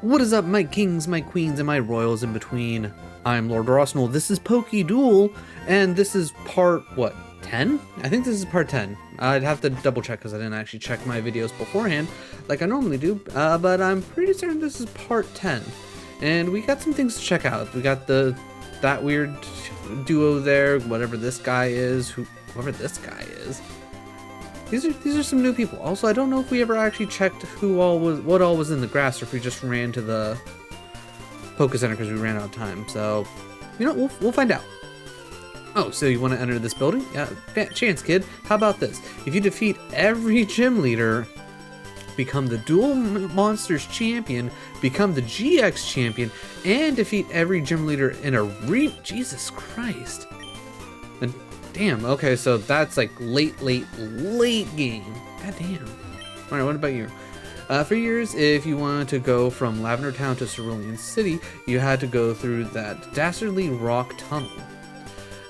What is up, my kings, my queens, and my royals in between? I'm Lord Arsenal. This is PokeDuel, and this is part, what, 10? I think this is part 10. I'd have to double check because I didn't actually check my videos beforehand like I normally do, but I'm pretty certain this is part 10. And we got some things to check out. We got that weird duo there, whatever this guy is, whoever this guy is. These are some new people. Also, I don't know if we ever actually checked what all was in the grass, or if we just ran to the Poke Center because we ran out of time. So, you know, we'll find out. Oh, so you want to enter this building? Yeah, chance, kid. How about this? If you defeat every gym leader, become the Duel Monsters champion, become the GX champion, and defeat every gym leader in a Jesus Christ. And damn, okay, so that's like late game. God damn. Alright, what about you? For years, if you wanted to go from Lavender Town to Cerulean City, you had to go through that dastardly rock tunnel.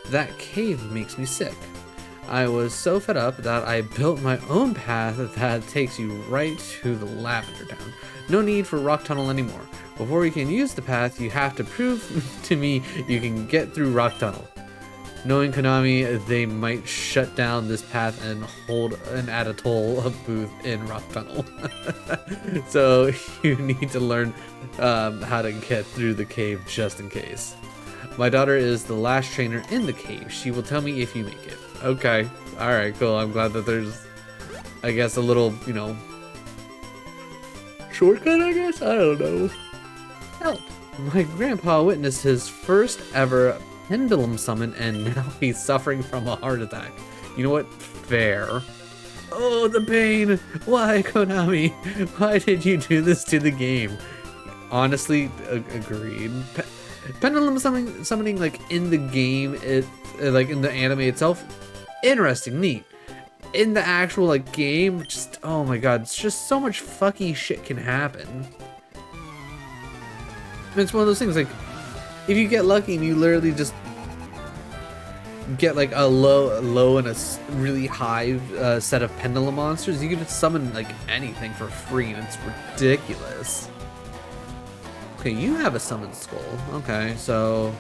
That cave makes me sick. I was so fed up that I built my own path that takes you right to the Lavender Town. No need for rock tunnel anymore. Before you can use the path, you have to prove to me you can get through rock tunnel. Knowing Konami, they might shut down this path and hold an add a toll booth in Rock Tunnel. So you need to learn how to get through the cave just in case. My daughter is the last trainer in the cave. She will tell me if you make it. Okay. Alright, cool. I'm glad that there's, I guess, a little, you know, shortcut, I guess? I don't know. Help! My grandpa witnessed his first ever pendulum summon, and now he's suffering from a heart attack. You know what? Fair. Oh, the pain! Why, Konami? Why did you do this to the game? Honestly, agreed. Pendulum summoning, like in the game, like in the anime itself, interesting, neat. In the actual like game, just oh my god, it's just so much fucky shit can happen. It's one of those things like, if you get lucky and you literally just get like a low and a really high set of pendulum monsters, you can just summon like anything for free, and it's ridiculous. Okay, you have a summoned skull. Okay, so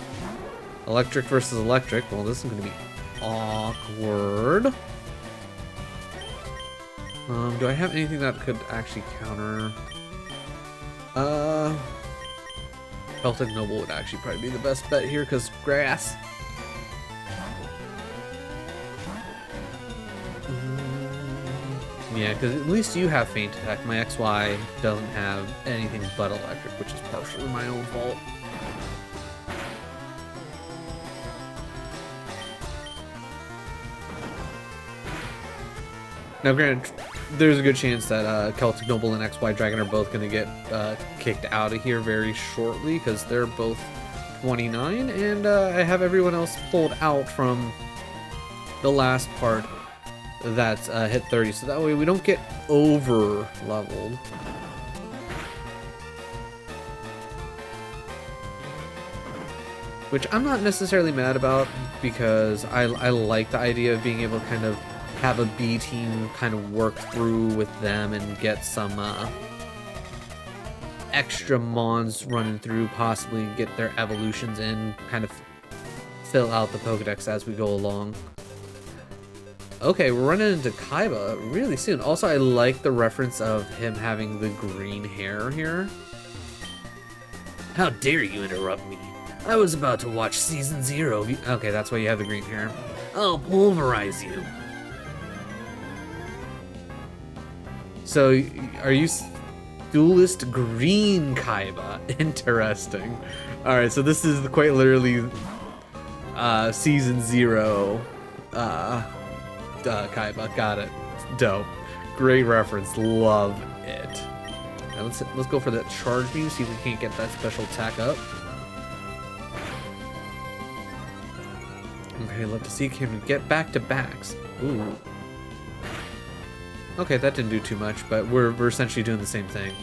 electric versus electric. Well, this is going to be awkward. Do I have anything that could actually counter? Celtic Noble would actually probably be the best bet here, because grass. Yeah, because at least you have Faint Attack. My XY doesn't have anything but electric, which is partially my own fault. Now granted, there's a good chance that Celtic Noble and XY Dragon are both going to get kicked out of here very shortly, because they're both 29, and I have everyone else pulled out from the last part that's hit 30, so that way we don't get over leveled. Which I'm not necessarily mad about, because I like the idea of being able to kind of have a B team kind of work through with them and get some extra mons running through, possibly get their evolutions in, kind of fill out the Pokedex as we go along. Okay, we're running into Kaiba really soon. Also, I like the reference of him having the green hair here. How dare you interrupt me? I was about to watch Season 0. Okay, that's why you have the green hair. I'll pulverize you. So, are you Duelist Green Kaiba? Interesting. Alright, so this is quite literally Season 0 Kaiba. Got it. Dope. Great reference. Love it. Now let's go for that charge beam, see if we can't get that special attack up. Okay, love to see, can we get back to backs? Ooh. Okay, that didn't do too much, but we're essentially doing the same thing.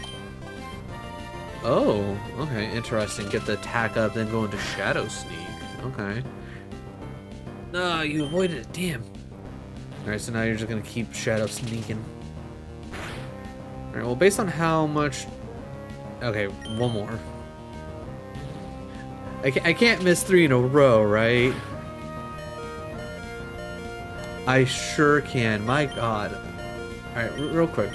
Oh, okay, interesting. Get the attack up, then go into Shadow Sneak. Okay. No, you avoided it, damn. Alright, so now you're just gonna keep Shadow Sneaking. Alright, well, based on how much Okay, one more. I can't miss 3 in a row, right? I sure can. My God. All right, real quick.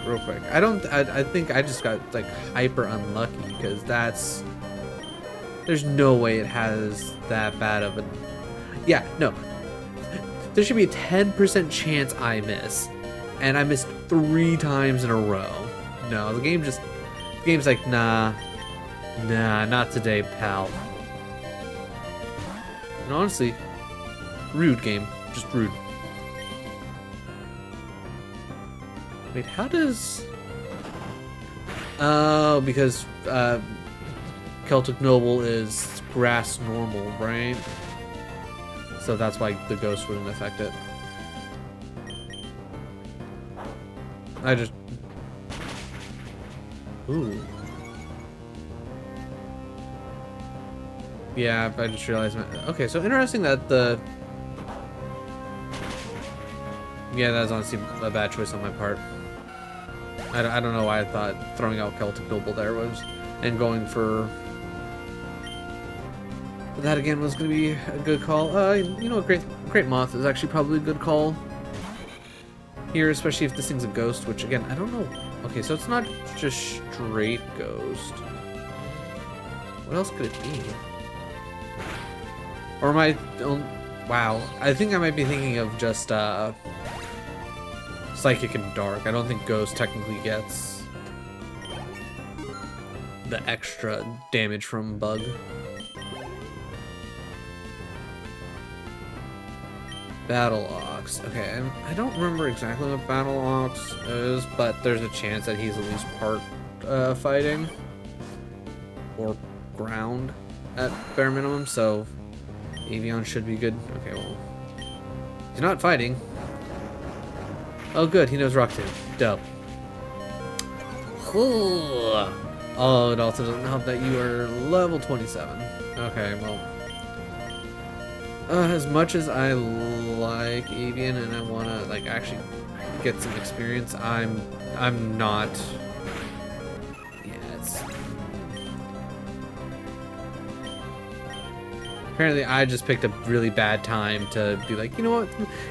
I think I just got like hyper unlucky because there's no way it has that bad of a. Yeah, no. There should be a 10% chance I miss, and I missed 3 times in a row. No, the game's like, nah, not today, pal. And honestly, rude game, just rude. Wait, how does... Oh, because Celtic Noble is grass normal, right? So that's why the ghost wouldn't affect it. I just... Ooh. Yeah, I just realized... Okay, so interesting that the... Yeah, that was honestly a bad choice on my part. I don't know why I thought throwing out Celtic Noble there was... And going for... That again was going to be a good call. You know, Great Moth is actually probably a good call here, especially if this thing's a ghost, which again, I don't know. Okay, so it's not just straight ghost. What else could it be? Or am I... Wow, I think I might be thinking of just Psychic and Dark. I don't think ghost technically gets the extra damage from Bug. Battle Ox. Okay, I don't remember exactly what Battle Ox is, but there's a chance that he's at least part fighting. Or ground at bare minimum, so Avion should be good. Okay, well, he's not fighting. Oh good, he knows Rock Tomb. Dope. Oh, it also doesn't help that you are level 27. Okay, well. As much as I like Avian and I want to like actually get some experience, I'm not. Yeah, it's. Apparently, I just picked a really bad time to be like, you know what,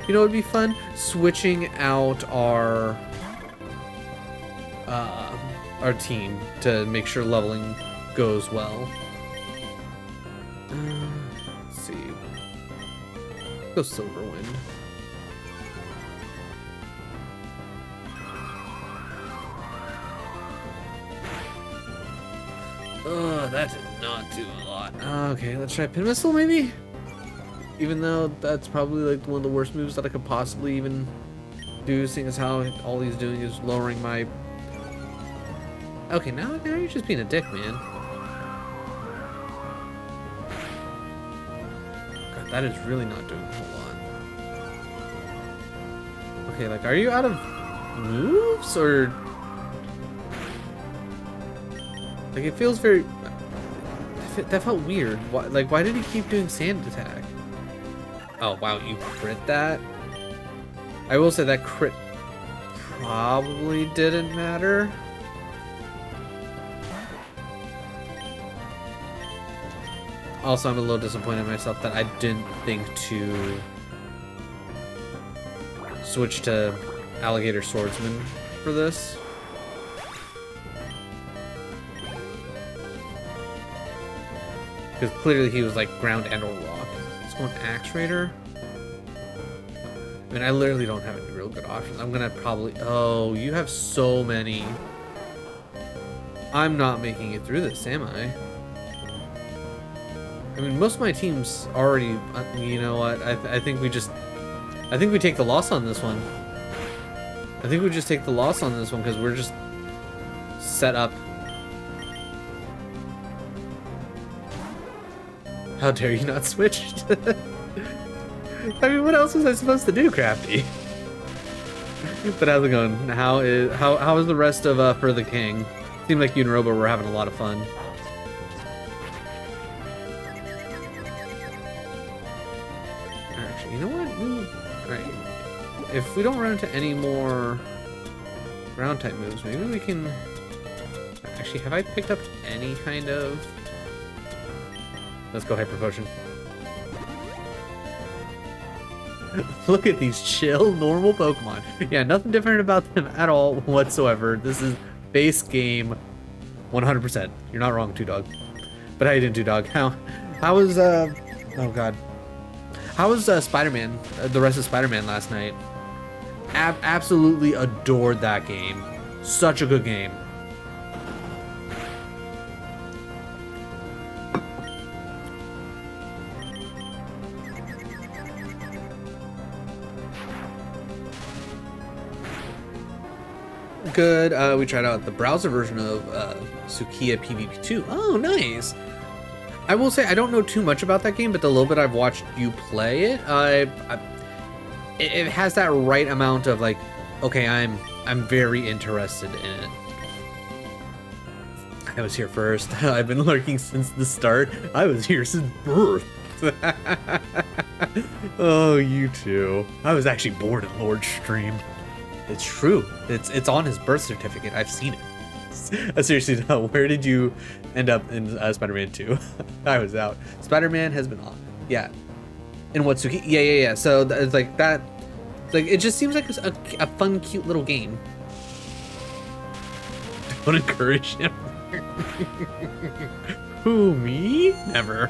would be fun? Switching out our team to make sure leveling goes well. Let's see. Go Silverwind. Oh, that did not do a lot. Okay, let's try Pin Missile maybe? Even though that's probably like one of the worst moves that I could possibly even do, seeing as how all he's doing is lowering my... Okay, now you're just being a dick, man. God, that is really not doing a whole lot. Okay, like, are you out of moves, or... Like, it feels very... That felt weird. Why did he keep doing Sand Attack? Oh, wow, you crit that? I will say that crit probably didn't matter. Also, I'm a little disappointed in myself that I didn't think to switch to Alligator Swordsman for this. Because clearly he was like ground and or rock. Let's go on Axe Raider. I mean, I literally don't have any real good options. I'm gonna probably... Oh, you have so many. I'm not making it through this, am I? I mean, most of my team's already... you know what? I think we just... I think we take the loss on this one. I think we just take the loss on this one because we're just set up. How dare you not switch? I mean, what else was I supposed to do, Crafty? But how's it going? How is the rest of For the King? Seemed like you and Robo were having a lot of fun. Actually, you know what? Alright. If we don't run into any more ground type moves, maybe we can... Actually, have I picked up any kind of... Let's go Hyper Potion. Look at these chill, normal Pokemon. Yeah, nothing different about them at all whatsoever. This is base game 100%. You're not wrong, Two Dog. But how you doing, Two Dog? How was, oh god. How was Spider-Man, the rest of Spider-Man last night? Absolutely adored that game. Such a good game. Good. We tried out the browser version of Sukiya PvP2. Oh, nice. I will say I don't know too much about that game, but the little bit I've watched you play it, it has that right amount of like, okay, I'm very interested in it. I was here first. I've been lurking since the start. I was here since birth. Oh, you too. I was actually born in Lord's stream. It's true. It's on his birth certificate. I've seen it. Seriously, no. Where did you end up in Spider-Man 2? I was out. Spider-Man has been on. Yeah. In Watsuki? Yeah. So it's like that. It's like it just seems like it's a fun, cute little game. Don't encourage him. Who, me? Never.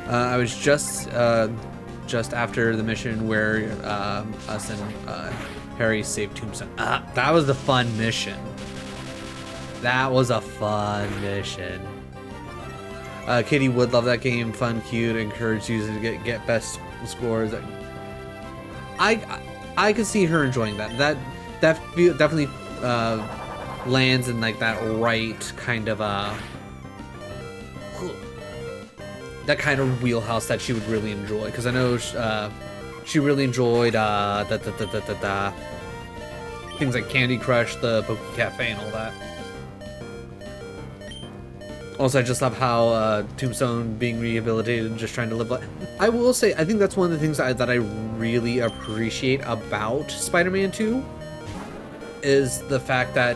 I was just after the mission where us and Harry saved Tombstone. That was the fun mission. That was a fun mission. Katie would love that game. Fun, cute, encourage you to get best scores. I could see her enjoying that. That definitely lands in like that right kind of that kind of wheelhouse that she would really enjoy, because I know she really enjoyed things like Candy Crush, the Poke Cafe, and all that. Also, I just love how Tombstone being rehabilitated and just trying to live life. I will say, I think that's one of the things that I really appreciate about Spider-Man 2 is the fact that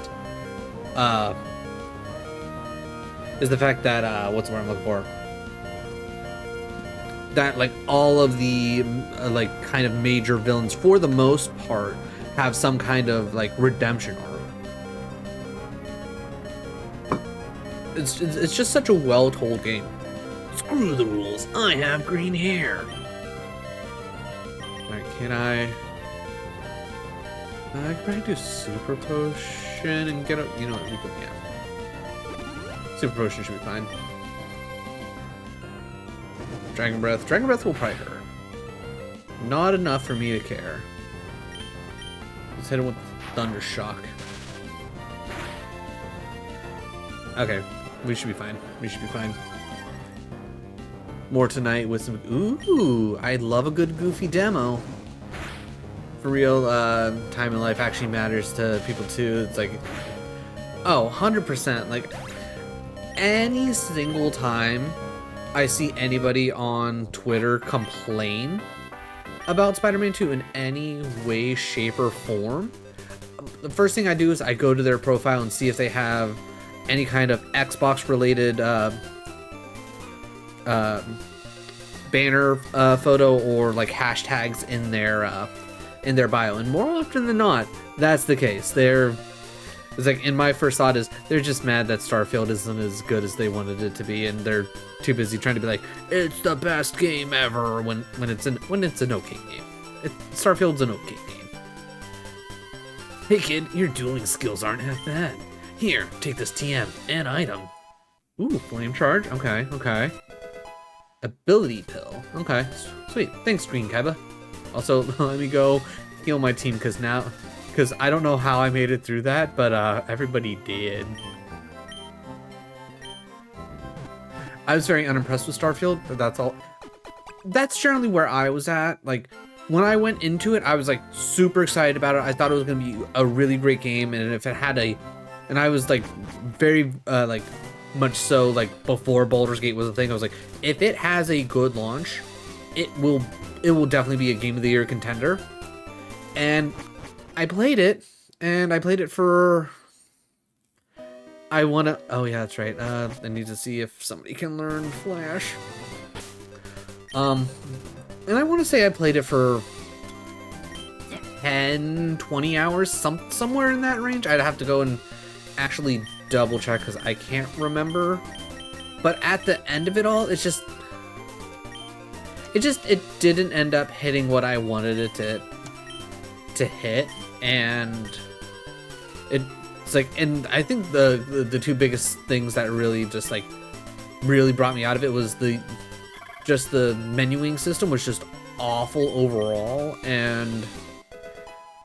what's the word I'm looking for? That like all of the like kind of major villains for the most part have some kind of like redemption arc. It's just such a well-told game. Screw the rules. I have green hair. Alright, can I can probably do Super Potion and get a, you know what, we could, yeah. Super Potion should be fine. Dragon Breath. Dragon Breath will probably hurt. Not enough for me to care. Let's hit him with Thunder Shock. Okay, we should be fine. We should be fine. More tonight with some... Ooh, I love a good goofy demo. For real, time in life actually matters to people too. It's like... Oh, 100%. Like, any single time I see anybody on Twitter complain about Spider-Man 2 in any way, shape, or form, the first thing I do is I go to their profile and see if they have any kind of Xbox-related banner photo or like hashtags in their bio. And more often than not, that's the case. It's like, in my first thought is they're just mad that Starfield isn't as good as they wanted it to be, and they're too busy trying to be like, it's the best game ever when it's an okay game. Starfield's an okay game. Hey kid, your dueling skills aren't half bad. Here, take this TM and item. Ooh, flame charge. Okay. Ability pill. Okay, sweet. Thanks, Green Kaiba. Also, let me go heal my team because I don't know how I made it through that, but everybody did. I was very unimpressed with Starfield, but that's all. That's generally where I was at. Like, when I went into it, I was like super excited about it. I thought it was going to be a really great game, and if it had and I was like very like much so like before Baldur's Gate was a thing. I was like, if it has a good launch, it will definitely be a Game of the Year contender. And I played it, And I played it for... I wanna... Oh yeah, that's right. I need to see if somebody can learn Flash. And I want to say I played it for 10, 20 hours, somewhere in that range. I'd have to go and actually double check because I can't remember. But at the end of it all, it didn't end up hitting what I wanted it to hit, and it's like, and I think the two biggest things that really just like really brought me out of it was the menuing system was just awful overall, and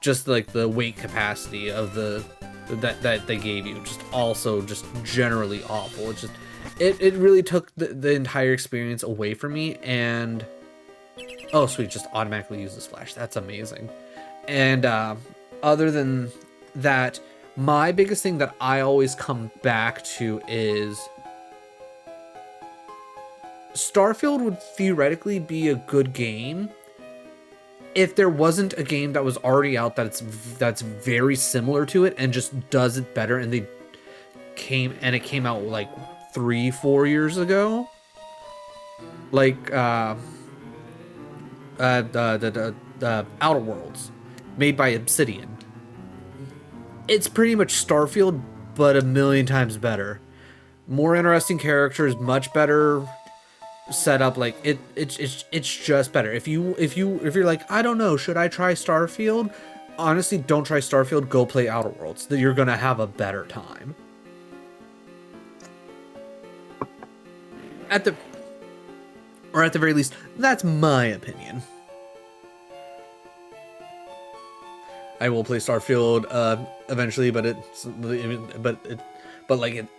just like the weight capacity of that they gave you just also just generally awful. It's just it really took the entire experience away from me. And oh sweet, just automatically uses Flash, that's amazing. And other than that, my biggest thing that I always come back to is Starfield would theoretically be a good game if there wasn't a game that was already out that's very similar to it and just does it better, and it came out like 3-4 years ago, like the Outer Worlds, made by Obsidian. It's pretty much Starfield, but a million times better. More interesting characters, much better set up. Like it's just better. If you're like, I don't know, should I try Starfield? Honestly, don't try Starfield. Go play Outer Worlds. You're gonna have a better time. At the very least, that's my opinion. I will play Starfield eventually, but it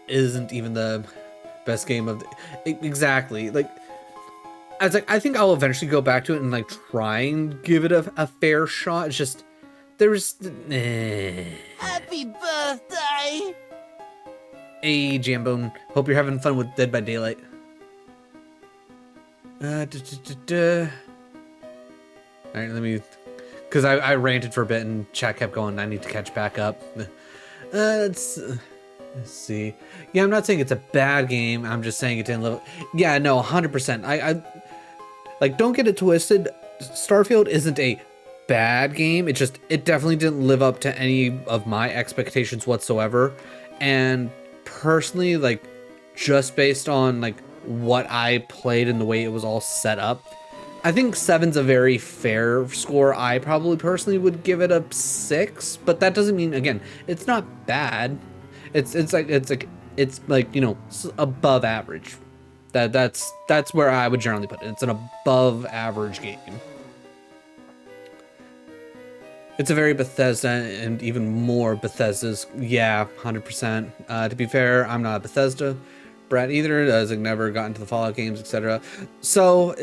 isn't even the best game of exactly. Like, I think I'll eventually go back to it and like try and give it a fair shot. It's just there's Happy birthday! Hey Jambone, hope you're having fun with Dead by Daylight. All right, let me, because I ranted for a bit and chat kept going. I need to catch back up. Let's see. Yeah, I'm not saying it's a bad game. I'm just saying it didn't live. Yeah, no, 100%. I like, don't get it twisted. Starfield isn't a bad game. It definitely didn't live up to any of my expectations whatsoever. And personally, like, just based on like what I played and the way it was all set up, I think 7's a very fair score. I probably personally would give it a 6, but that doesn't mean, again, it's not bad. It's like, you know, above average. That's where I would generally put it. It's an above average game. It's a very Bethesda, and even more Bethesda's. Yeah, 100%. To be fair, I'm not a Bethesda brat either, as I've never gotten to the Fallout games, etc. So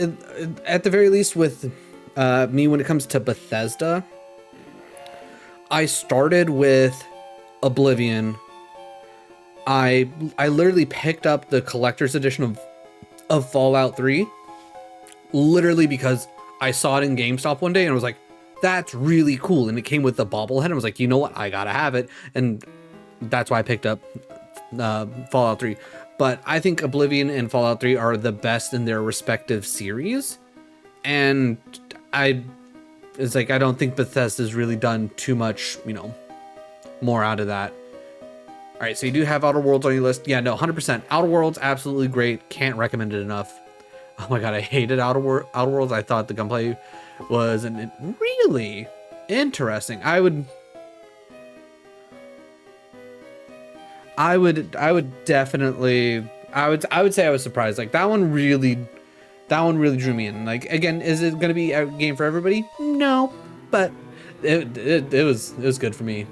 at the very least with me, when it comes to Bethesda, I started with Oblivion. I literally picked up the collector's edition of Fallout 3 literally because I saw it in GameStop one day and I was like, that's really cool, and it came with the bobblehead. I was like, you know what, I gotta have it, and that's why I picked up Fallout 3. But I think Oblivion and Fallout 3 are the best in their respective series, and it's like, I don't think Bethesda's really done too much, you know, more out of that. All right, so you do have Outer Worlds on your list. Yeah, no, 100%. Outer Worlds, absolutely great. Can't recommend it enough. Oh my god, I hated Outer Worlds. I thought the gunplay was really interesting. I would definitely, I would say I was surprised. Like, that one really drew me in. Like, again, is it going to be a game for everybody? No, but it was good for me.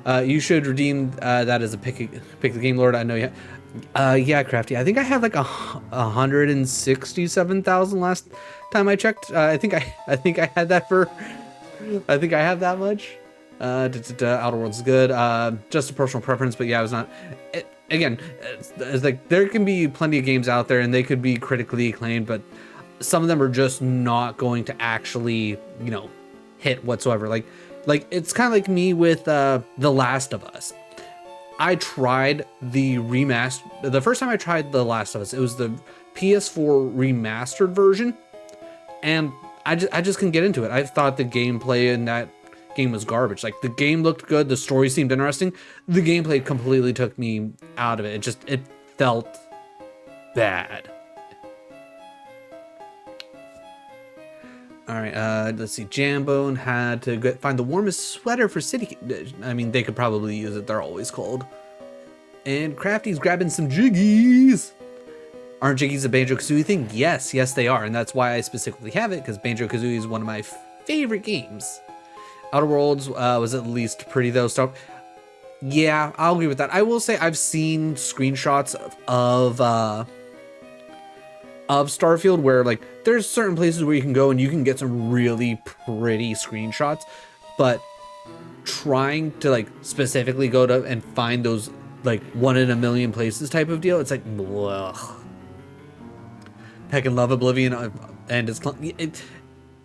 You should redeem that as a pick the game lord. I know you. Yeah, Crafty. I think I had like 167,000 last time I checked. I think I had that for. I think I have that much. Outer Worlds is good. Just a personal preference, but yeah, it was not. Again, it's like, there can be plenty of games out there, and they could be critically acclaimed, but some of them are just not going to actually, you know, hit whatsoever. Like, Like, it's kind of like me with The Last of Us. I tried the first time I tried The Last of Us, it was the PS4 remastered version, and I just couldn't get into it. I thought the gameplay in that game was garbage. Like, the game looked good, the story seemed interesting, the gameplay completely took me out of it. It felt bad. All right, let's see. Jambone had to find the warmest sweater for city. I mean, they could probably use it. They're always cold. And Crafty's grabbing some jiggies. Aren't jiggies a Banjo-Kazooie thing? Yes, they are. And that's why I specifically have it, because Banjo-Kazooie is one of my favorite games. Outer Worlds was at least pretty, though. So, yeah, I'll agree with that. I will say I've seen screenshots of Starfield where, like, there's certain places where you can go and you can get some really pretty screenshots, but trying to, like, specifically go to and find those, like, 1 in a million places type of deal, it's like, ugh. Heck, and love Oblivion, and it's clunky.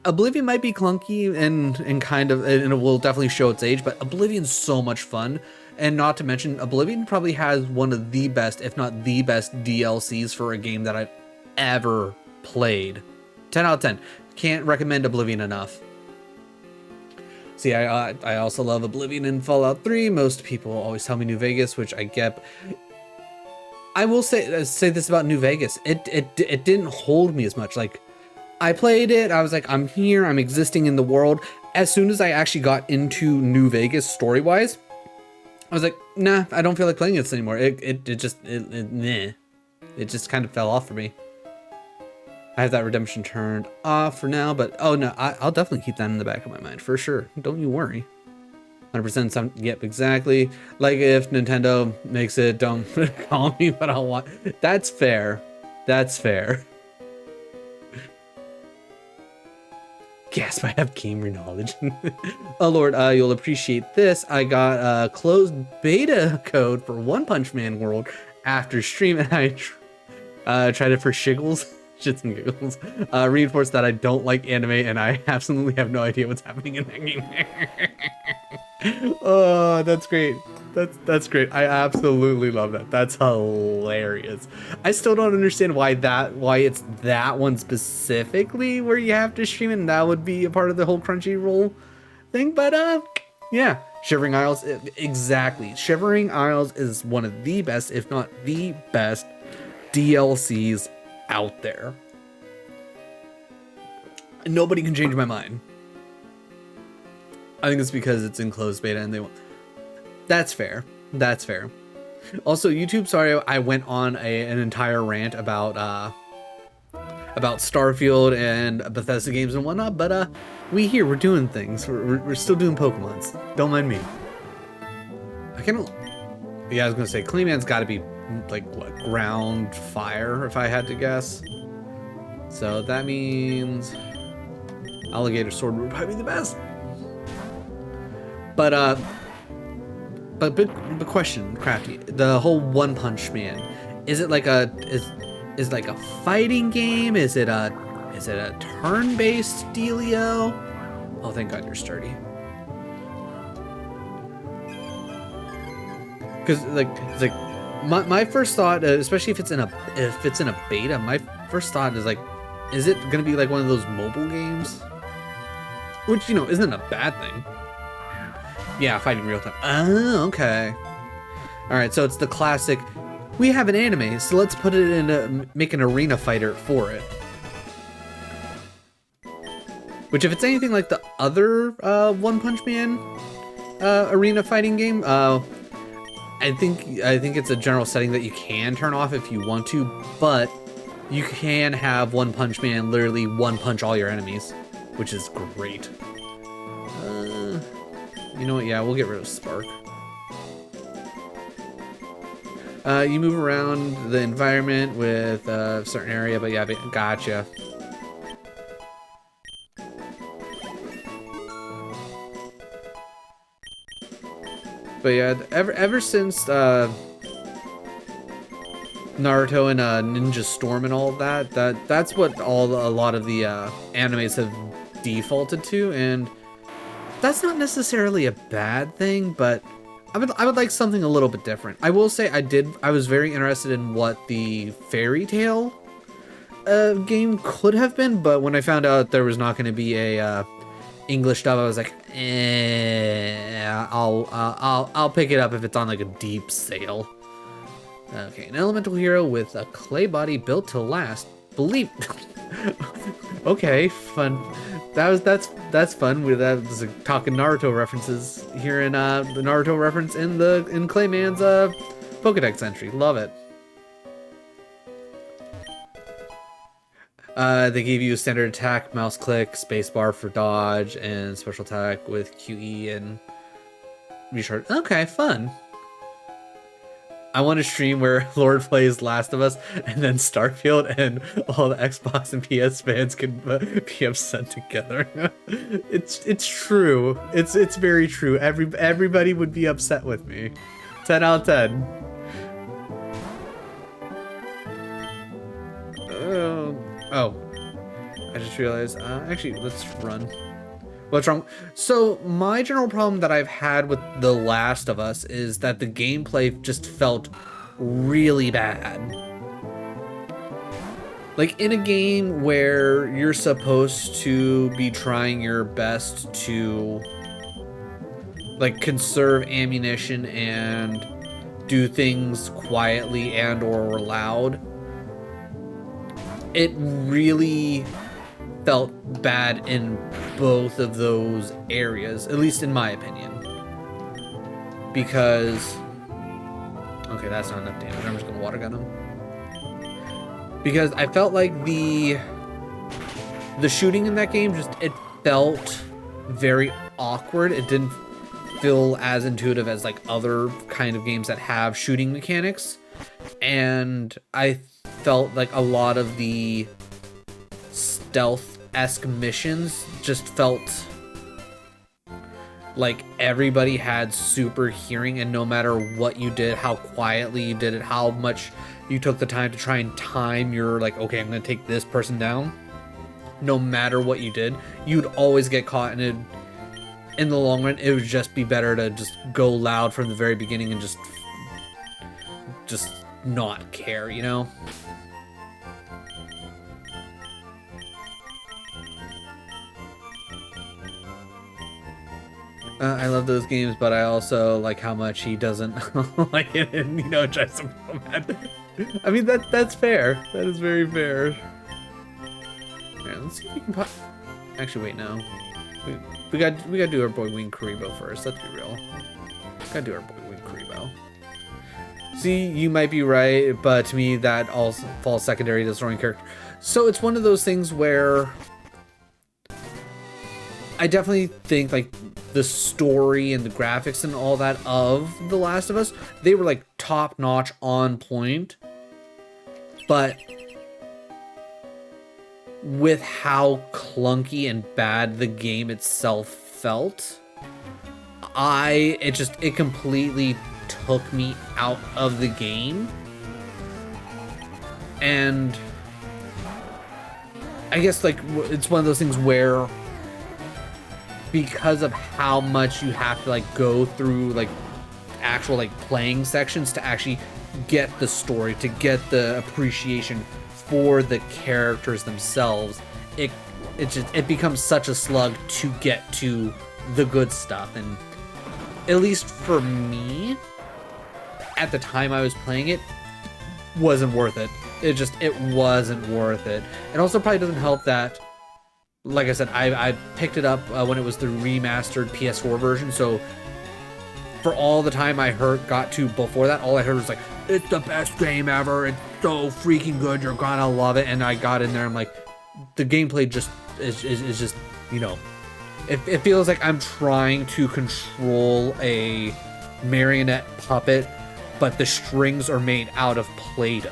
Oblivion might be clunky and kind of, and it will definitely show its age, but Oblivion's so much fun. And not to mention, Oblivion probably has one of the best, if not the best, DLCs for a game that I've ever played. 10 out of 10. Can't recommend Oblivion enough. See, I also love Oblivion and Fallout 3. Most people always tell me New Vegas, which I get. I will say this about New Vegas. It didn't hold me as much. Like, I played it, I was like, I'm here, I'm existing in the world. As soon as I actually got into New Vegas story-wise, I was like, nah, I don't feel like playing this anymore. It just kind of fell off for me. I have that redemption turned off for now, but oh no, I'll definitely keep that in the back of my mind for sure. Don't you worry. 100% some, yep, exactly. Like if Nintendo makes it, don't call me, but I'll want. That's fair. That's fair. Gasp, I have gamer knowledge. Oh Lord, you'll appreciate this. I got a closed beta code for One Punch Man World after stream, and I tried it for shiggles. Shits and giggles. Reinforce that I don't like anime and I absolutely have no idea what's happening in that game. Oh, that's great. That's great. I absolutely love that. That's hilarious. I still don't understand why it's that one specifically where you have to stream it and that would be a part of the whole Crunchyroll thing. But yeah, Shivering Isles, exactly. Shivering Isles is one of the best, if not the best, DLCs out there. And nobody can change my mind. I think it's because it's in closed beta and they won't. That's fair. That's fair. Also, YouTube, sorry I went on an entire rant about Starfield and Bethesda games and whatnot, but we're doing things. We're still doing Pokemons. Don't mind me. Yeah, I was gonna say Clayman's got to be like what, ground fire if I had to guess. So that means Alligator Sword would probably be the best. But big question, Crafty. The whole One Punch Man, is it like is it like a fighting game? Is it a turn-based dealio? Oh, thank God you're sturdy. Because it's like my first thought, especially if it's in a beta, my first thought is like, is it gonna be like one of those mobile games? Which, you know, isn't a bad thing. Yeah, fighting real time. Oh, okay. All right, so it's the classic. We have an anime, so let's put it in make an arena fighter for it. Which, if it's anything like the other One Punch Man arena fighting game, I think it's a general setting that you can turn off if you want to, but you can have One Punch Man literally one punch all your enemies, which is great. You know what? Yeah, we'll get rid of Spark. You move around the environment with a certain area, but yeah, gotcha. But yeah, ever since Naruto and Ninja Storm and all of that's what a lot of the animes have defaulted to, and that's not necessarily a bad thing, but I would like something a little bit different. I will say I was very interested in what the fairy tale game could have been, but when I found out there was not going to be a English dub, I was like, I'll pick it up if it's on like a deep sale. Okay, an elemental hero with a clay body built to last. Believe. Okay, fun. That's fun. That was talking Naruto references here in the Naruto reference in Clayman's Pokedex entry. Love it. They gave you a standard attack, mouse click, spacebar for dodge, and special attack with QE and recharge. Okay, fun. I want to stream where Lord plays Last of Us and then Starfield, and all the Xbox and PS fans can be upset together. It's true. It's very true. Everybody would be upset with me. 10 out of 10. Oh, I just realized. Actually, let's run. What's wrong? So my general problem that I've had with The Last of Us is that the gameplay just felt really bad. Like in a game where you're supposed to be trying your best to like conserve ammunition and do things quietly and or loud, it really felt bad in both of those areas, at least in my opinion. Because, okay, that's not enough damage. I'm just gonna water gun him. Because I felt like the shooting in that game it felt very awkward. It didn't feel as intuitive as like other kind of games that have shooting mechanics. And I felt like a lot of the stealth-esque missions just felt like everybody had super hearing, and no matter what you did, how quietly you did it, how much you took the time to try and time your like, okay, I'm gonna take this person down, no matter what you did, you'd always get caught, and in the long run it would just be better to just go loud from the very beginning and just not care, you know? I love those games, but I also like how much he doesn't like it, and you know, drives him so mad. I mean, that's fair. That is very fair. Alright, let's see if we can pop. Actually, wait, no. We gotta do our boy Wing Karibo first. Let's be real. Gotta do our boy Wing Karibo. See, you might be right, but to me that also falls secondary to the story character. So it's one of those things where I definitely think like the story and the graphics and all that of The Last of Us, they were like top notch, on point. But with how clunky and bad the game itself felt, it completely took me out of the game. And I guess like it's one of those things where, because of how much you have to like go through like actual like playing sections to actually get the story, to get the appreciation for the characters themselves, it becomes such a slug to get to the good stuff. And at least for me, at the time I was playing it, wasn't worth it. It wasn't worth it. It also probably doesn't help that, like I said, I picked it up when it was the remastered PS4 version, so for all the time I got to before that, all I heard was like, it's the best game ever, it's so freaking good, you're gonna love it. And I got in there, I'm like, the gameplay just is just, you know, it feels like I'm trying to control a marionette puppet, but the strings are made out of Play-Doh.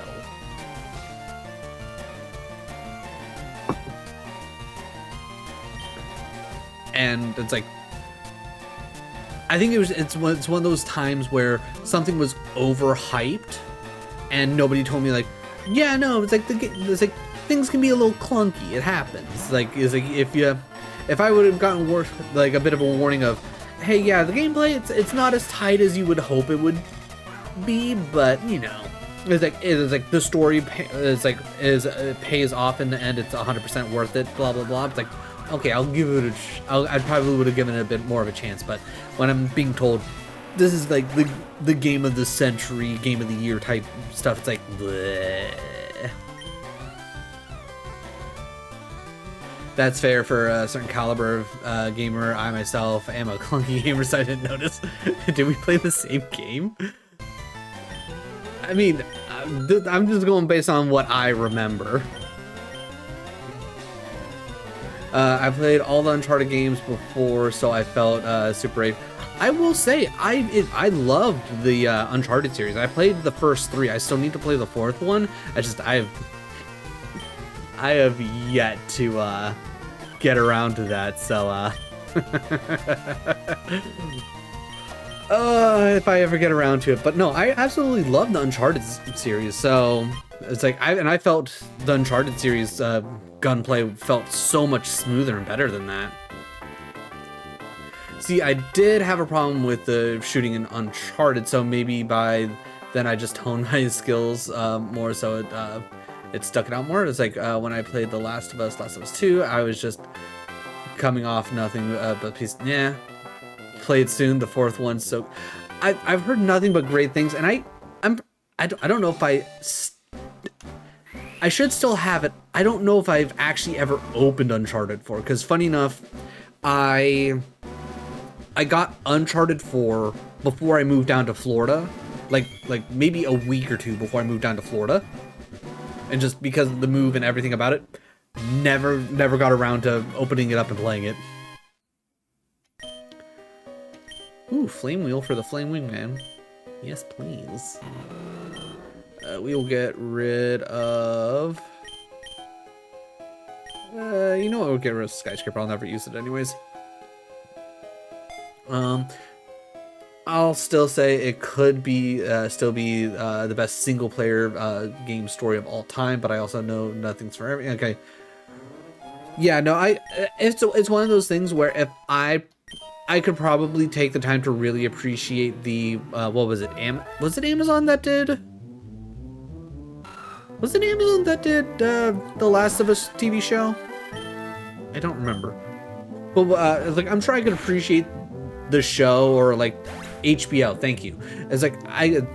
And it's like, I think it's one of those times where something was overhyped and nobody told me like, yeah, no, it's like things can be a little clunky. It happens. It's like if you, if I would have gotten like a bit of a warning of, hey, yeah, the gameplay it's not as tight as you would hope it would be, but you know, it's like the story it pays off in the end. It's 100% worth it. Blah blah blah. It's like, okay, I'll give it I probably would have given it a bit more of a chance, but when I'm being told this is like the game of the century, game of the year type stuff, it's like, bleh. That's fair for a certain caliber of gamer. I myself am a clunky gamer, so I didn't notice. Did we play the same game? I mean, I'm just going based on what I remember. I played all the Uncharted games before, so I felt super brave. I will say, I loved the Uncharted series. I played the first 3. I still need to play the 4th one. I have yet to get around to that, so if I ever get around to it. But no, I absolutely love the Uncharted series, so it's like I felt the Uncharted series gunplay felt so much smoother and better than that. See, I did have a problem with the shooting in Uncharted, so maybe by then I just honed my skills more, so it stuck it out more. It's like when I played The Last of Us 2, I was just coming off nothing but peace. Yeah, played soon the 4th one, so I've heard nothing but great things, and I don't know if I should still have it. I don't know if I've actually ever opened Uncharted 4, because funny enough, I got Uncharted 4 before I moved down to Florida, like maybe a week or 2 before I moved down to Florida. And just because of the move and everything about it, never got around to opening it up and playing it. Ooh, flame wheel for the flame wingman. Yes, please. We will get rid of... you know what? We'll get rid of skyscraper. I'll never use it anyways. I'll still say it could be still be the best single player game story of all time, but I also know nothing's for everything. Okay. Yeah, no, it's one of those things where if I could probably take the time to really appreciate the what was it? Was it Amazon that did? Was it Amazon that did the Last of Us TV show? I don't remember. But like, I'm sure I could appreciate the show, or like HBO. Thank you. It's like I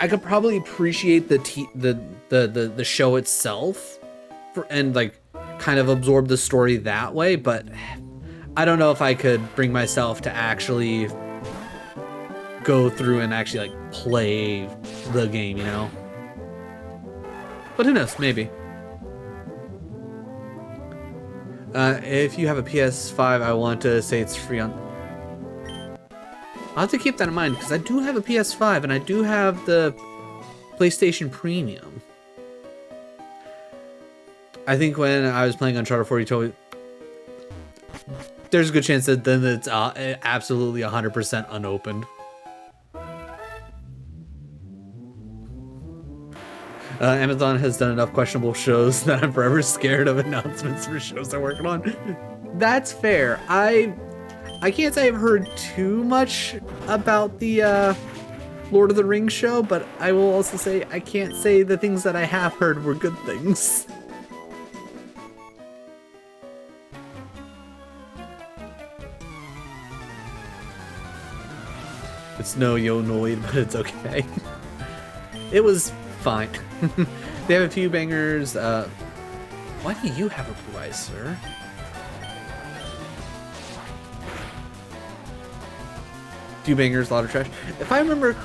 could probably appreciate the show itself, and like kind of absorb the story that way. But I don't know if I could bring myself to actually go through and actually like play the game, you know. But who knows? Maybe. If you have a PS5, I want to say it's free on... I'll have to keep that in mind, because I do have a PS5, and I do have the PlayStation Premium. I think when I was playing Uncharted 4, you told me... There's a good chance that then it's absolutely 100% unopened. Amazon has done enough questionable shows that I'm forever scared of announcements for shows they're working on. That's fair. I can't say I've heard too much about the Lord of the Rings show, but I will also say I can't say the things that I have heard were good things. It's no Yonoid, but it's okay. It was fine. They have a few bangers. Why do you have a blue eye, sir? Few bangers, a lot of trash. If I remember,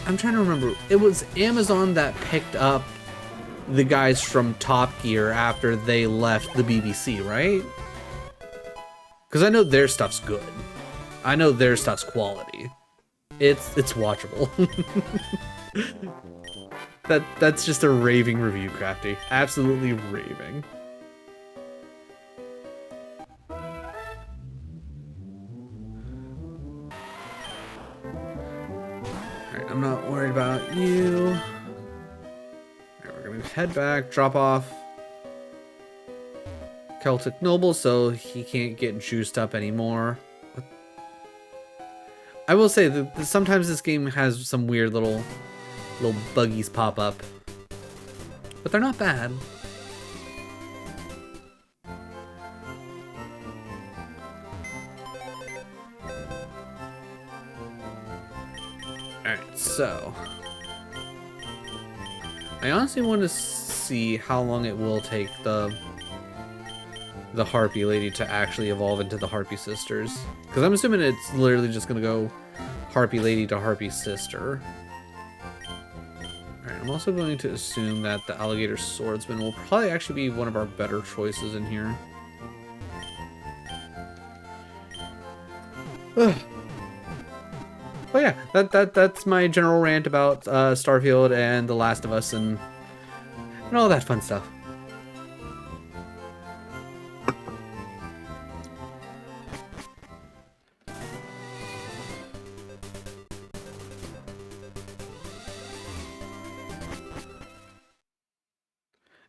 I'm trying to remember. It was Amazon that picked up the guys from Top Gear after they left the BBC, right? Because I know their stuff's good. I know their stuff's quality. It's watchable. That's just a raving review, Crafty. Absolutely raving. Alright, I'm not worried about you. Alright, we're gonna head back, drop off. Celtic noble, so he can't get juiced up anymore. I will say that sometimes this game has some weird little buggies pop up, but they're not bad. Alright, so I honestly want to see how long it will take the Harpy lady to actually evolve into the Harpy sisters, because I'm assuming it's literally just gonna go Harpy lady to Harpy sister. Alright, I'm also going to assume that the alligator swordsman will probably actually be one of our better choices in here. Ugh. But yeah, that's my general rant about Starfield and The Last of Us and all that fun stuff.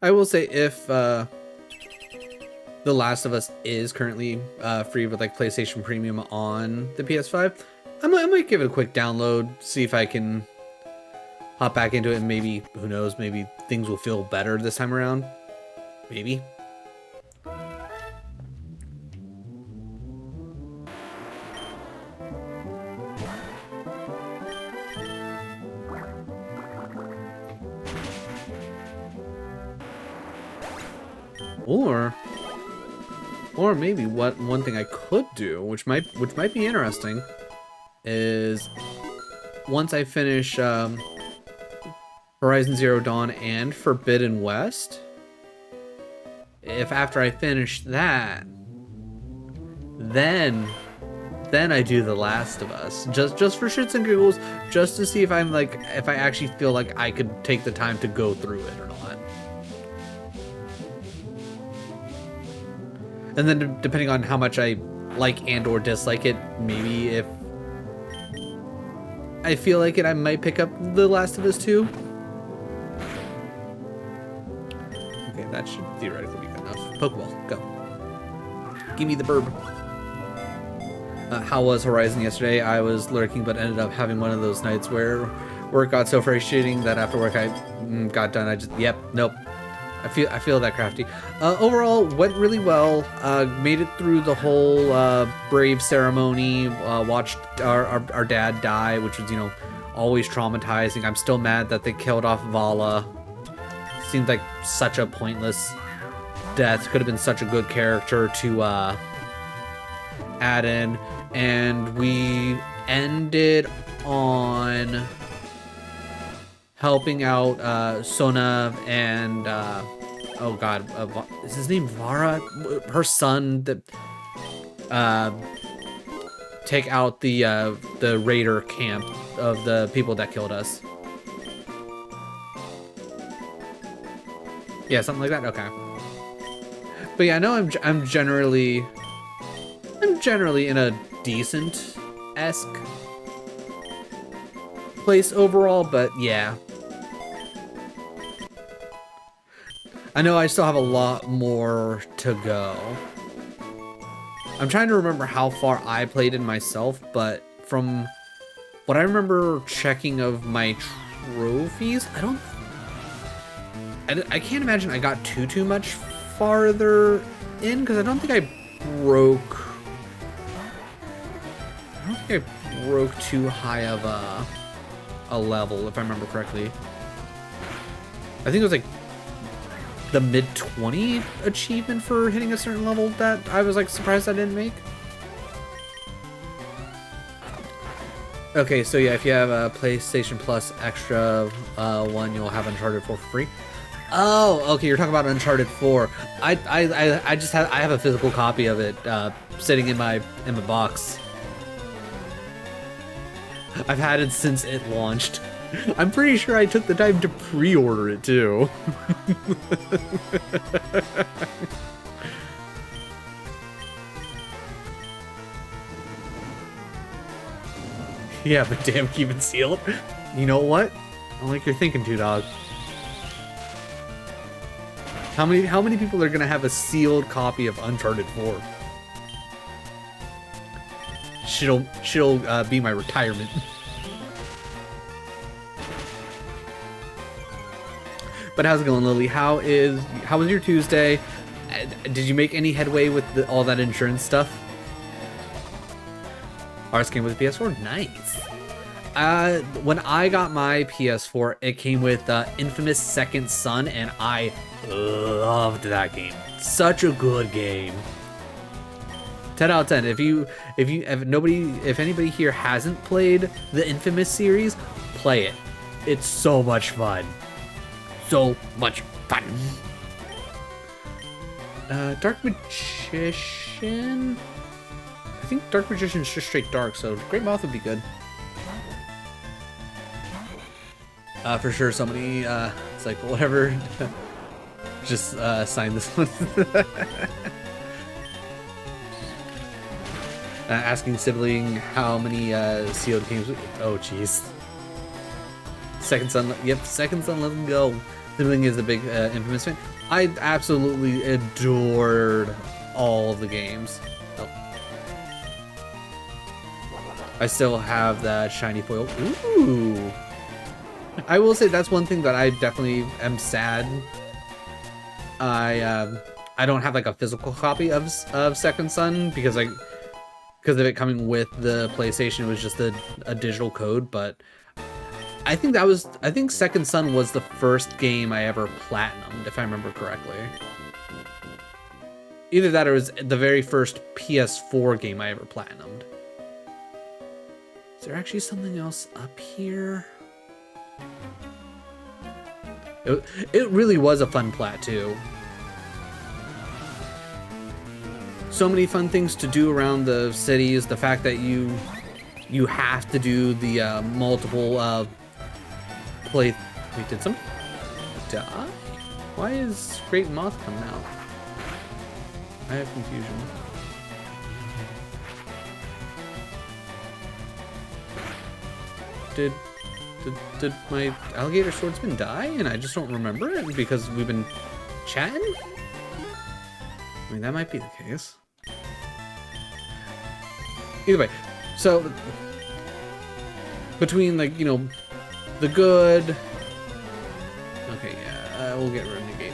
I will say, if The Last of Us is currently free with like PlayStation Premium on the PS5, I might give it a quick download, see if I can hop back into it, and maybe, who knows, maybe things will feel better this time around. Maybe. Or maybe one thing I could do, which might be interesting, is once I finish Horizon Zero Dawn and Forbidden West, if after I finish that, then I do The Last of Us, just for shits and giggles, just to see if if I actually feel like I could take the time to go through it or not. And then depending on how much I like and or dislike it, maybe if I feel like it, I might pick up The Last of Us 2. Okay, that should theoretically be good enough. Pokeball, go. Give me the burb. How was Horizon yesterday? I was lurking, but ended up having one of those nights where work got so frustrating that after work I got done. I just, nope. I feel that, Crafty. Overall, went really well. Made it through the whole Brave ceremony. Watched our dad die, which was, always traumatizing. I'm still mad that they killed off Vala. Seemed like such a pointless death. Could have been such a good character to add in. And we ended on helping out Sona and oh god, is his name Vara? Her son, that take out the raider camp of the people that killed us. Yeah, something like that. Okay. But yeah, no, I'm generally in a decent-esque place overall, but yeah. I know I still have a lot more to go. I'm trying to remember how far I played in myself, but from what I remember checking of my trophies, I can't imagine I got too much farther in, because I don't think I broke too high of a level, if I remember correctly. I think it was like the mid-20 achievement for hitting a certain level that I was like surprised I didn't make. Okay, so yeah, if you have a PlayStation Plus extra one, you'll have Uncharted 4 for free. Oh, okay, you're talking about Uncharted 4. I have a physical copy of it sitting in my box. I've had it since it launched. I'm pretty sure I took the time to pre-order it too. Yeah, but damn, keep it sealed. You know what? I like your thinking too, dog. How many people are gonna have a sealed copy of Uncharted 4? Shit'll be my retirement. But how's it going, Lily? How was your Tuesday? Did you make any headway with all that insurance stuff? Ours came with PS4. Nice. When I got my PS4, it came with Infamous Second Son, and I loved that game. Such a good game. 10 out of 10. If anybody here hasn't played the Infamous series, play it. It's so much fun. So much fun. Dark Magician. I think Dark Magician is just straight dark, so Great Moth would be good. For sure, somebody, it's like, whatever, just sign this one. Asking sibling how many sealed games. Oh, jeez. Second Son, yep, Second Son, let him go. Sibling is a big Infamous fan. I absolutely adored all of the games. Oh. I still have that shiny foil. Ooh. I will say that's one thing that I definitely am sad. I don't have like a physical copy of Second Son because of it coming with the PlayStation. It was just a digital code, but I think Second Son was the first game I ever platinumed, if I remember correctly. Either that or it was the very first PS4 game I ever platinumed. Is there actually something else up here? It really was a fun plat too. So many fun things to do around the cities. The fact that you have to do the multiple play. Wait, did somebody die? Why is Great Moth coming out? I have confusion. Did my alligator swordsman die and I just don't remember it because we've been chatting? I mean, that might be the case. Either way, so between, like, you know, the good. Okay, yeah, we'll get Renegade.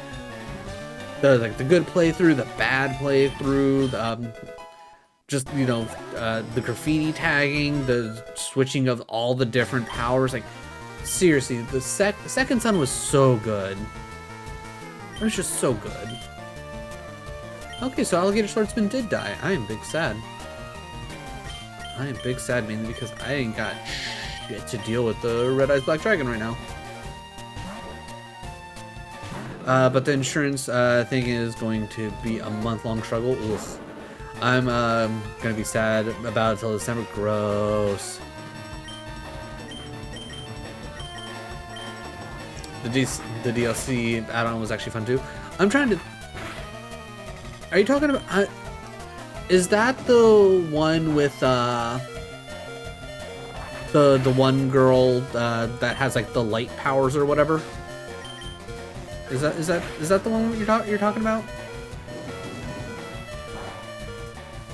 The good playthrough, the bad playthrough, just, you know, the graffiti tagging, the switching of all the different powers. Like, seriously, the Second Son was so good. It was just so good. Okay, so Alligator Swordsman did die. I am big sad. I am big sad mainly because I ain't got shit to deal with the Red Eyes Black Dragon right now. But the insurance thing is going to be a month-long struggle. Oof. I'm gonna be sad about it till December. Gross. The DLC add-on was actually fun too. I'm trying to. Are you talking about? Is that the one with the one girl that has like the light powers or whatever? Is that the one you're talking about?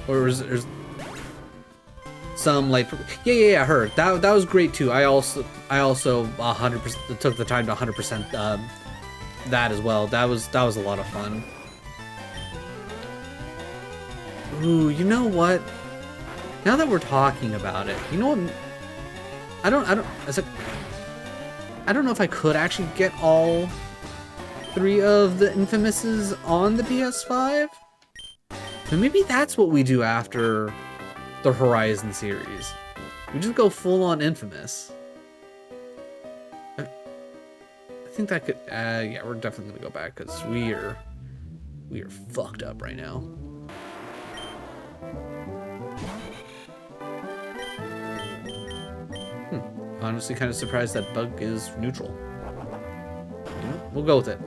Or is there's some like yeah her that was great too. I also 100% took the time to 100% that as well. That was a lot of fun. Ooh, you know what? Now that we're talking about it, you know what? I don't know if I could actually get all 3 of the Infamouses on the PS5. But maybe that's what we do after the Horizon series. We just go full on Infamous. I think that could, yeah, we're definitely gonna go back because we are fucked up right now. Honestly, kind of surprised that bug is neutral. You know, we'll go with it.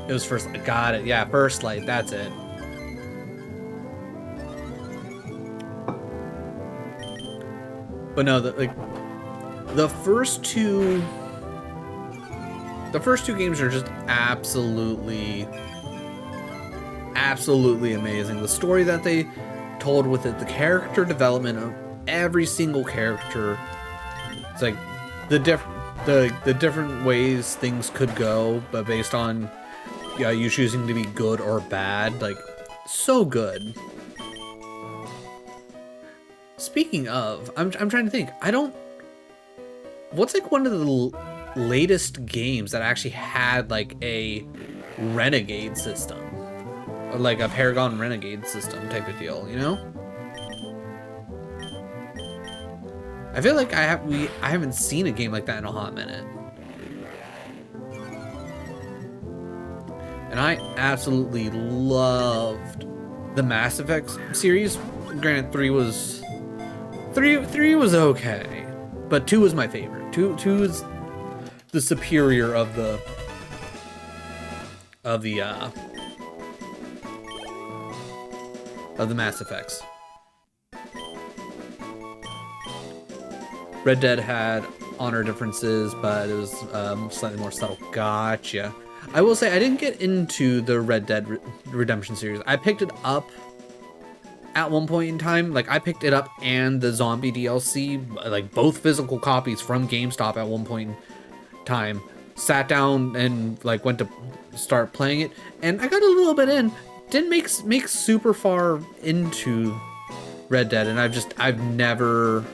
It was first. Got it. Yeah, first light. That's it. But no, the the first two games are just absolutely amazing. The story that they told with it, the character development of every single character, it's like the different ways things could go, but based on you choosing to be good or bad, like so good. Speaking of, I'm trying to think. What's like one of the latest games that actually had like a renegade system, or like a Paragon renegade system type of deal, you know? I feel like I haven't seen a game like that in a hot minute. And I absolutely loved the Mass Effect series. Granted, 3 was okay, but 2 was my favorite. 2 is the superior of the Mass Effects. Red Dead had honor differences, but it was slightly more subtle. Gotcha. I will say I didn't get into the Red Dead Redemption series. I picked it up at one point in time. Like, I picked it up and the zombie DLC, like both physical copies from GameStop at one point in time. Sat down and like went to start playing it, and I got a little bit in. Didn't make super far into Red Dead, and I've never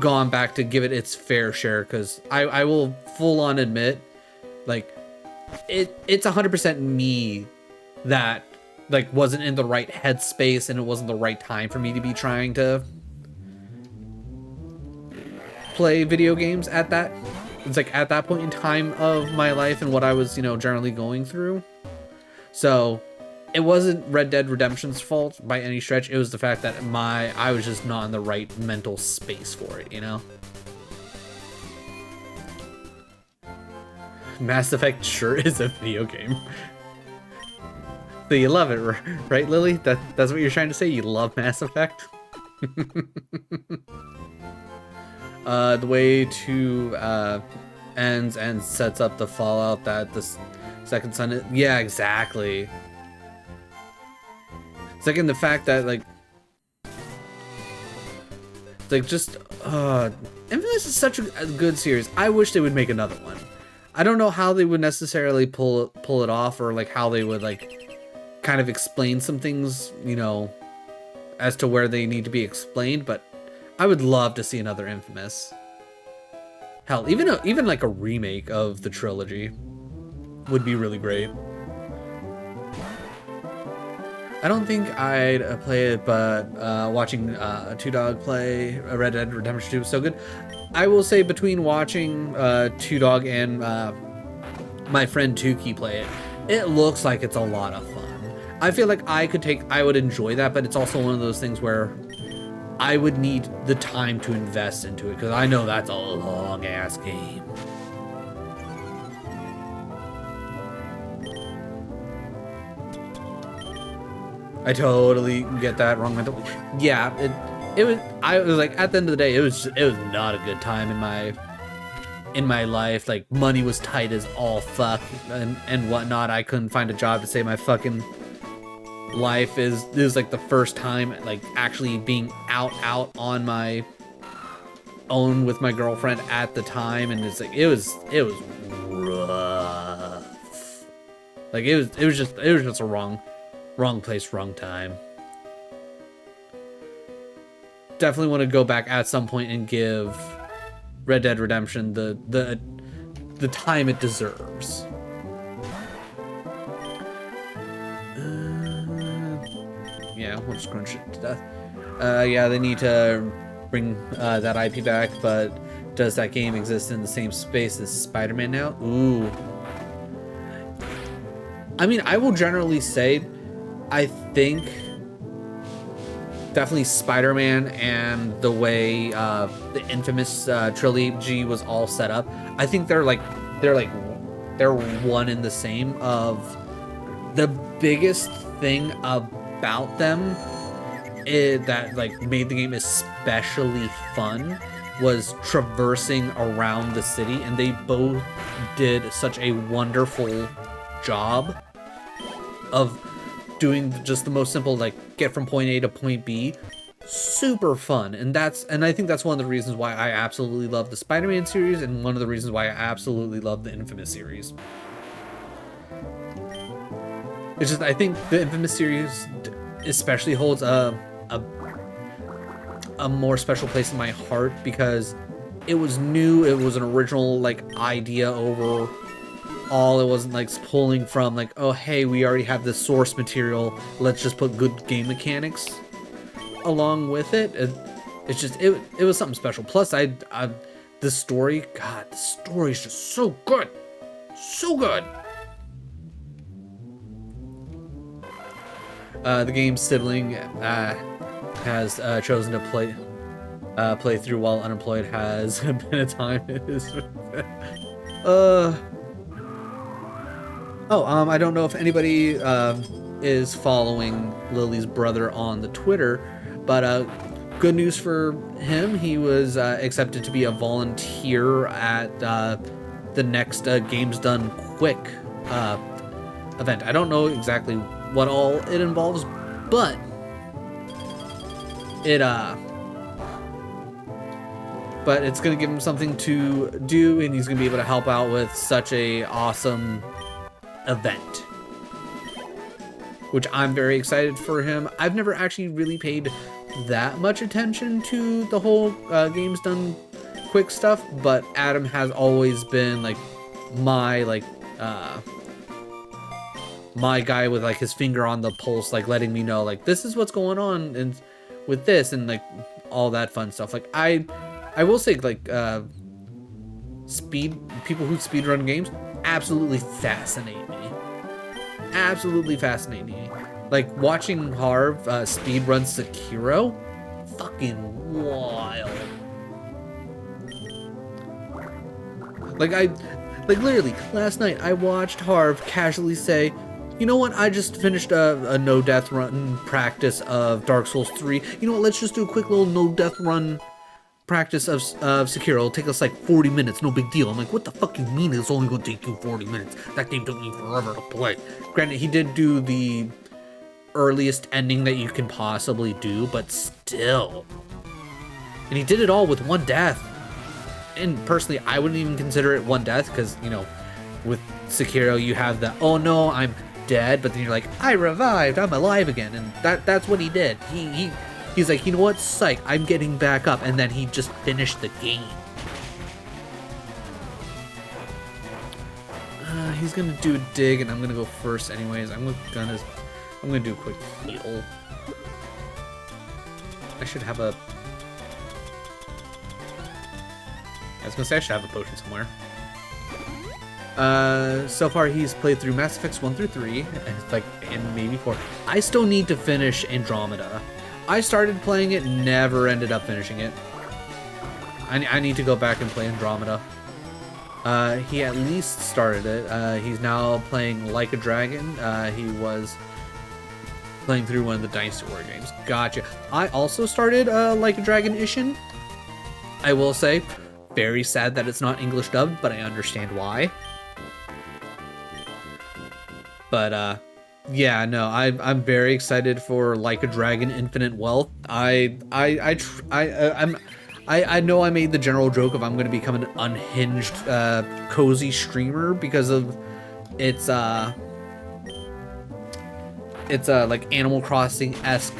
gone back to give it its fair share, because I will full on admit, like, it's 100% me that like wasn't in the right headspace, and it wasn't the right time for me to be trying to play video games at that. It's like at that point in time of my life and what I was, generally going through. So it wasn't Red Dead Redemption's fault by any stretch. It was the fact that I was just not in the right mental space for it, Mass Effect sure is a video game. So you love it, right, Lily? That's what you're trying to say? You love Mass Effect? The way 2 ends and sets up the fallout that the second son is... Yeah, exactly. It's like in the fact that, like... It's like just... Infamous is such a good series. I wish they would make another one. I don't know how they would necessarily pull it off, or like how they would like kind of explain some things, as to where they need to be explained, but I would love to see another Infamous. Hell, even like a remake of the trilogy would be really great. I don't think I'd play it, but watching Two Dog play Red Dead Redemption 2 was so good. I will say, between watching Two Dog and my friend Tukey play it, it looks like it's a lot of fun. I feel like I would enjoy that, but it's also one of those things where I would need the time to invest into it, because I know that's a long ass game. I totally get that wrong mental. Yeah, it was. I was like, at the end of the day, it was not a good time in my life. Like, money was tight as all fuck and whatnot. I couldn't find a job to save my fucking life. This is like the first time like actually being out on my own with my girlfriend at the time, and it's like it was rough. Like it was just a wrong place, wrong time. Definitely want to go back at some point and give Red Dead Redemption the time it deserves. Yeah, we'll just crunch it to death. Yeah, they need to bring that IP back, but does that game exist in the same space as Spider-Man now? Ooh. I mean, I will generally say, I think definitely Spider-Man and the way the Infamous trilogy was all set up, I think they're one and the same. Of the biggest thing about them that like made the game especially fun was traversing around the city, and they both did such a wonderful job of doing just the most simple, like, get from point A to point B. Super fun. And I think that's one of the reasons why I absolutely love the Spider-Man series, and one of the reasons why I absolutely love the Infamous series. It's just, I think the Infamous series especially holds a more special place in my heart because it was new. It was an original, like, idea overall. It wasn't like pulling from, like, oh hey, we already have this source material, let's just put good game mechanics along with it. It's just, it was something special. Plus the story, god, the story is just so good, so good. The game's sibling has chosen to play through while unemployed has been a time. I don't know if anybody is following Lily's brother on the Twitter, but good news for him. He was accepted to be a volunteer at the next Games Done Quick event. I don't know exactly what all it involves, but it's gonna give him something to do, and he's gonna be able to help out with such a awesome event, which I'm very excited for him. I've never actually really paid that much attention to the whole Games Done Quick stuff, but Adam has always been like my my guy with like his finger on the pulse, like letting me know like this is what's going on and with this and like all that fun stuff. Like I will say, like people who speedrun games absolutely fascinate me. Absolutely fascinate me. Like watching Harv speedrun Sekiro, fucking wild. Like literally last night I watched Harv casually say, you know what, I just finished a no death run practice of Dark Souls 3. You know what, let's just do a quick little no death run practice of Sekiro. It'll take us like 40 minutes, no big deal. I'm like, what the fuck you mean it's only gonna take you 40 minutes? That game took me forever to play. Granted, he did do the earliest ending that you can possibly do, but still. And he did it all with one death. And personally, I wouldn't even consider it one death, because, you know, with Sekiro, you have the, oh no, I'm dead, but then you're like, I revived, I'm alive again. And that's what he did. He's like, you know what, psych, I'm getting back up. And then he just finished the game. He's gonna do a dig, and I'm gonna go first anyways. I'm gonna do a quick heal. I should have a... I was gonna say I should have a potion somewhere. So far he's played through Mass Effects 1 through 3, and maybe 4. I still need to finish Andromeda. I started playing it, never ended up finishing it. I need to go back and play Andromeda. He at least started it. He's now playing Like a Dragon. He was playing through one of the Dynasty Warrior games. Gotcha. I also started Like a Dragon Ishin. I will say, very sad that it's not English dubbed, but I understand why. But yeah, no, I'm very excited for Like a Dragon Infinite Wealth. I know I made the general joke of I'm going to become an unhinged, cozy streamer because of its like Animal Crossing-esque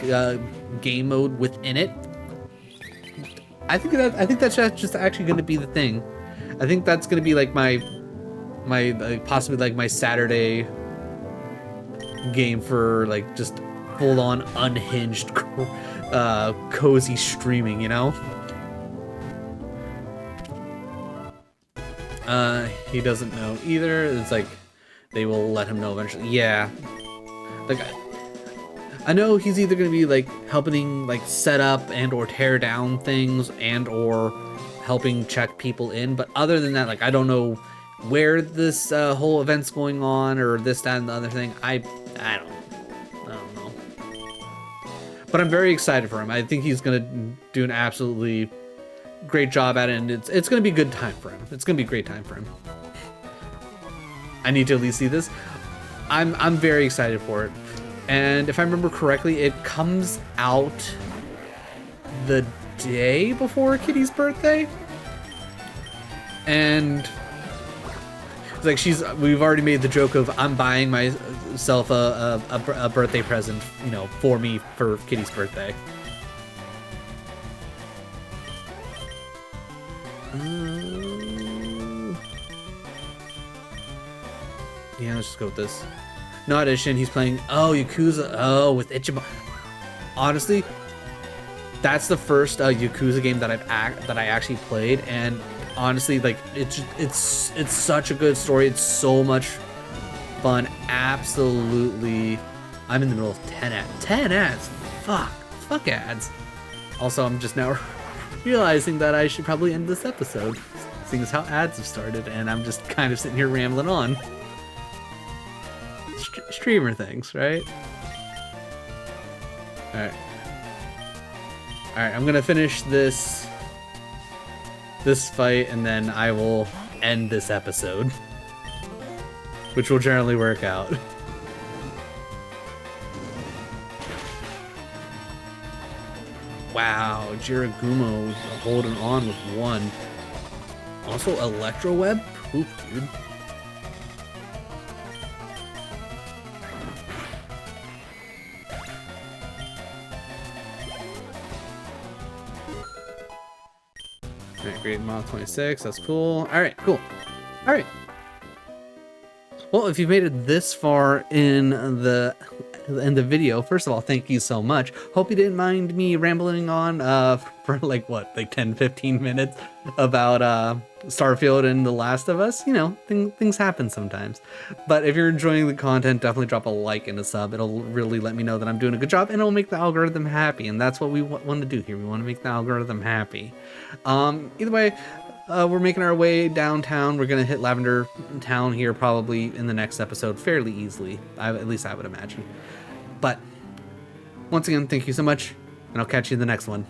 game mode within it. I think that's just actually going to be the thing. I think that's going to be like my possibly like my Saturday game for like just full-on unhinged, cozy streaming, you know? He doesn't know either. It's like they will let him know eventually. Yeah, like I know he's either gonna be like helping like set up and or tear down things and or helping check people in, but other than that, like I don't know where this whole event's going on or this, that, and the other thing. I don't know. But I'm very excited for him. I think he's gonna do an absolutely great job at it, and it's gonna be a good time for him. It's gonna be a great time for him. I need to at least see this. I'm very excited for it. And if I remember correctly, it comes out the day before Kitty's birthday. And it's like we've already made the joke of I'm buying myself a birthday present, you know, for me for Kitty's birthday. Yeah, let's just go with this. No addition, he's playing, Yakuza, with Ichiban. Honestly, that's the first Yakuza game that I actually played, and honestly, like, it's such a good story. It's so much fun. Absolutely. I'm in the middle of 10 ads. 10 ads. Fuck ads. Also, I'm just now realizing that I should probably end this episode, seeing as how ads have started, and I'm just kind of sitting here rambling on. Streamer things, right? Alright, I'm gonna finish this fight, and then I will end this episode, which will generally work out. Wow, Jiragumo holding on with one. Also, Electro Web? Poop, dude. Alright, great, model 26, that's cool. Alright, cool. Alright. Well, if you've made it this far in the video, first of all, thank you so much. Hope you didn't mind me rambling on for like 10-15 minutes about Starfield and The Last of Us. You know, things happen sometimes. But if you're enjoying the content, definitely drop a like and a sub. It'll really let me know that I'm doing a good job, and it'll make the algorithm happy, and that's what we want to do here. We want to make the algorithm happy. Either way, we're making our way downtown. We're gonna hit Lavender Town here probably in the next episode fairly easily. At least I would imagine. But once again, thank you so much, and I'll catch you in the next one.